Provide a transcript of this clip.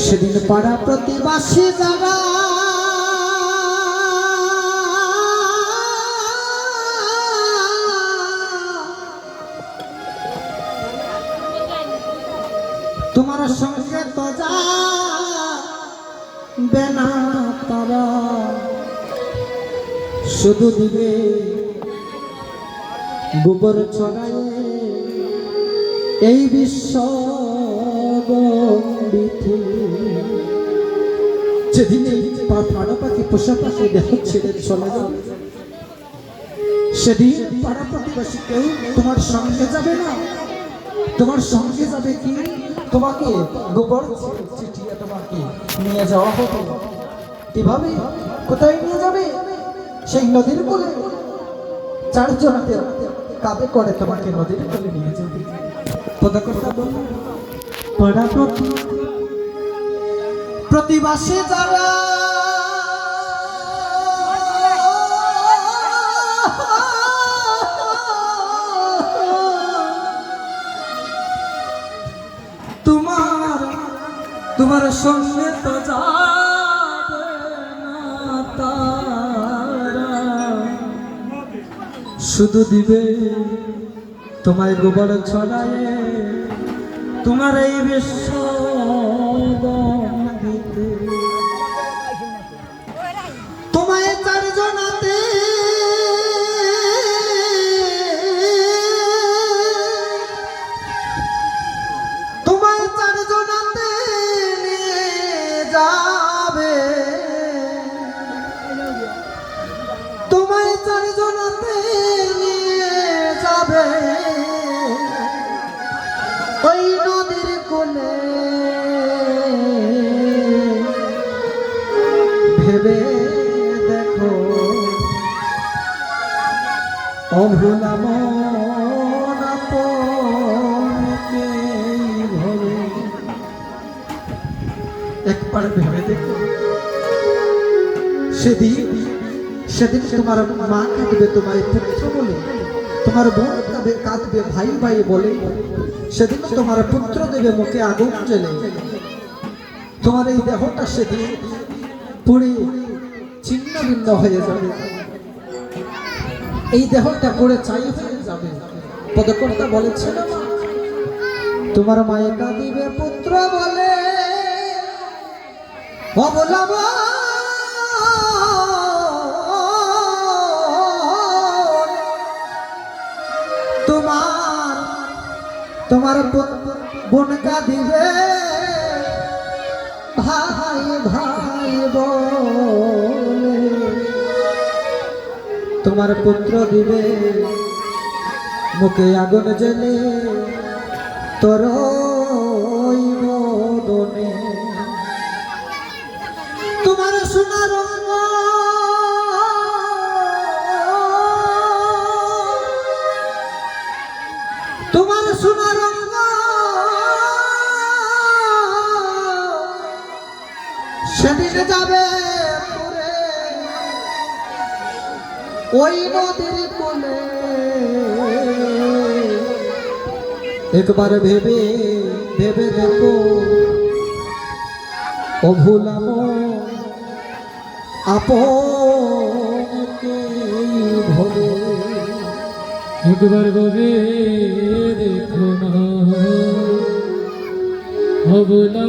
সেদিন পাড়া প্রতিবাসী যারা তোমার সঙ্গে তো যাবে না তারা, শুধু দিবে গোবর ছড়ায় এই বিশ্ব। যেদিন পাড়া পাখি পোষা পাখি দেহ ছেড়ে চলে যাবে, সেদিন পাড়া প্রতিবাসী কেউ তোমার সঙ্গে যাবে না। তোমার সঙ্গে যাবে কি, তোমাকে গোবর চিঠিয়ে তোমাকে নিয়ে যাওয়া হবে। কিভাবে, কোথায় নিয়ে যাবে? সেই নদীর কোলে চারজনাতে কাঁধে করে তোমাকে নদীর কোলে নিয়ে যাবে। পদকর্তা বলল, পাড়া প্রতিবাসী যারা তোমার সঙ্গে তো যাবে না তারা, শুধু দিবে তোমায় গোবর ছড়ায় তোমার এই বিশ্ব। তোমায় চারজনাতে যাবে, তোমায় চারজনাতে নিয়ে যাবে ওই নদীর কোলে। ভেবে দেখো অভুলা মন আপনকে ভরে, একবার ভেবে দেখো। সেদিন তোমার মা কাঁদবে তোমায় পুত্র বলে, তোমার বোন কাঁদবে ভাই ভাই বলে। সেদিন তোমার পুত্র দেবে মুখে আগুন জ্বেলে। তোমার এই দেহটা সেদিন পুড়ে ছিন্ন ভিন্ন হয়ে যাবে, এই দেহটা পুড়ে ছাই হয়ে যাবে। পদকর্তা বলেছিল, তোমার মায়ে কাঁদিবে পুত্র বলে, তোমার বোন কাঁদিবে ভাই ভাই বলে, তোমার পুত্র দিবে মুখে আগুন জ্বেলে তোর বদনে। তোমার সোনার তোমার সোনার সেদিন যাবে পুরে ওই নদীর কোলে। একবার ভেবে ভেবে দেখো অভুলা মন আপনকে ভরে। একবার ভেবে দেখো না অভুলা